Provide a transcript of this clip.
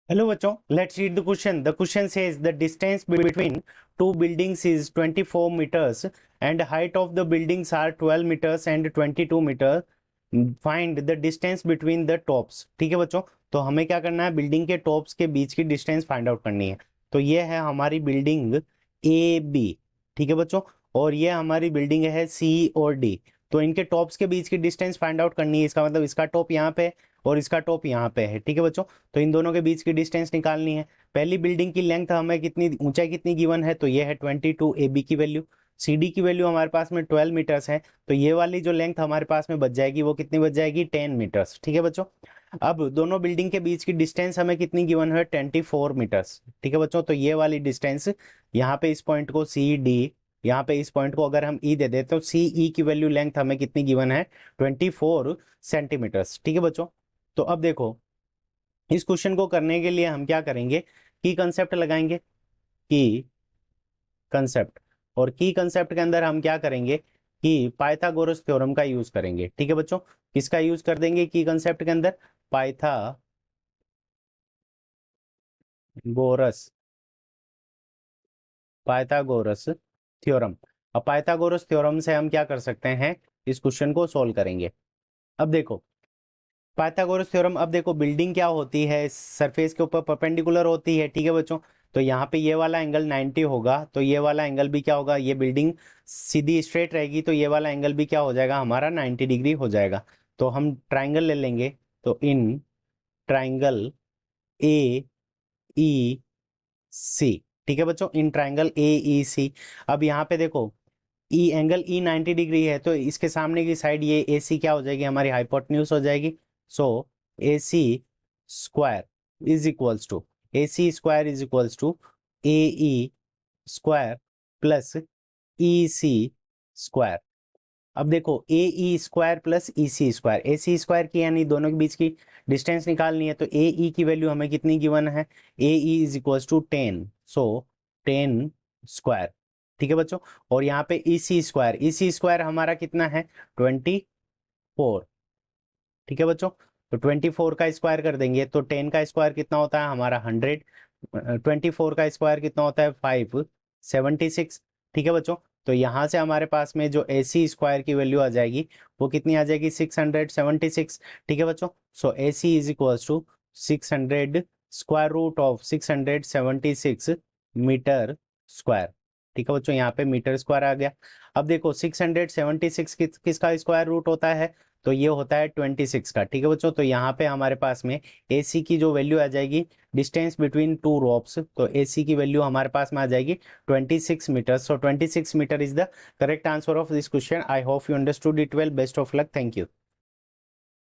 Hello बच्चों, let's read the question. The question says the distance between two buildings is 24 meters and height of the buildings are 12 meters and 22 meter. Find the distance between the tops. ठीक है बच्चों, तो हमें क्या करना है, building के टॉप्स के बीच की डिस्टेंस फाइंड आउट करनी है। तो ये है हमारी बिल्डिंग ए बी, ठीक है बच्चों, और ये हमारी बिल्डिंग है सी और डी। तो इनके टॉप्स के बीच की डिस्टेंस फाइंड आउट करनी है। इसका मतलब इसका टॉप यहाँ पे और इसका टॉप यहाँ पे है, ठीक है बच्चों। तो इन दोनों के बीच की डिस्टेंस निकालनी है। पहली बिल्डिंग की लेंथ हमें कितनी, ऊंचाई कितनी गिवन है, तो ये है 22 ए बी की वैल्यू। सी डी की वैल्यू हमारे पास में 12 मीटर्स है, तो ये वाली जो लेंथ हमारे पास में बच जाएगी वो कितनी बच जाएगी, 10 मीटर्स, ठीक है बच्चों। अब दोनों बिल्डिंग के बीच की डिस्टेंस हमें कितनी गिवन है, 24 मीटर्स, ठीक है बच्चों। तो ये वाली डिस्टेंस यहाँ पे इस पॉइंट को सी डी, यहाँ पे इस पॉइंट को अगर हम ई दे देते तो सी ई की वैल्यू लेंथ हमें कितनी गिवन है, 24 सेंटीमीटर्स, ठीक है बच्चों। तो अब देखो, इस क्वेश्चन को करने के लिए हम क्या करेंगे, की कंसेप्ट लगाएंगे, की कंसेप्ट। और की कंसेप्ट के अंदर हम क्या करेंगे कि पाइथागोरस थ्योरम का यूज करेंगे, ठीक है बच्चों। किसका यूज कर देंगे की कंसेप्ट के अंदर, पाइथागोरस, पाइथागोरस थ्योरम। अब पाइथागोरस थ्योरम से हम क्या कर सकते हैं, इस क्वेश्चन को सोल्व करेंगे। अब देखो पाइथागोरस थ्योरम, अब देखो बिल्डिंग क्या होती है, सरफेस के ऊपर परपेंडिकुलर होती है, ठीक है बच्चों। तो यहाँ पे ये वाला एंगल 90 होगा, तो ये वाला एंगल भी क्या होगा, ये बिल्डिंग सीधी स्ट्रेट रहेगी तो ये वाला एंगल भी क्या हो जाएगा, हमारा 90 डिग्री हो जाएगा। तो हम ट्राइंगल ले लेंगे, तो इन ट्राइंगल ए ई सी, ठीक है बच्चों, इन ट्राइंगल ए ई सी। अब यहाँ पे देखो ई एंगल ई 90 डिग्री है, तो इसके सामने की साइड ये ए सी क्या हो जाएगी, हमारी हाइपोटेन्यूज हो जाएगी। So A C square is equals to, A C square is equals to A E square plus E C square. अब देखो A E square plus E C square, A C square की यानी दोनों के बीच की distance निकालनी है। तो ए ई की वैल्यू हमें कितनी गिवन है, A E is equals to 10, so 10 square, ठीक है बच्चों। और यहाँ पे ई सी स्क्वायर, ई सी स्क्वायर हमारा कितना है, 24, ठीक है बच्चों। तो 24 का स्क्वायर कर देंगे तो 10 का स्क्वायर कितना होता है हमारा 100, 24 का स्क्वायर कितना होता है 576, ठीक है बच्चों। तो यहाँ से हमारे पास में जो ए सी स्क्वायर की वैल्यू आ जाएगी वो कितनी आ जाएगी, 676, ठीक है बच्चों। So A C is equals to 600 square root of 676 metre square, ठीक है बच्चों। यहाँ पे मीटर स्क्वायर आ गया। अब देखो 676 किसका स्क्वायर रूट होता है, तो ये होता है 26 का, ठीक है बच्चों। तो यहाँ पे हमारे पास में AC की जो वैल्यू आ जाएगी, डिस्टेंस बिटवीन टू रॉप्स, तो AC की वैल्यू हमारे पास में आ जाएगी 26 metre. So 26 metre is the correct answer of this question. I hope you understood it well. Best of luck, thank you.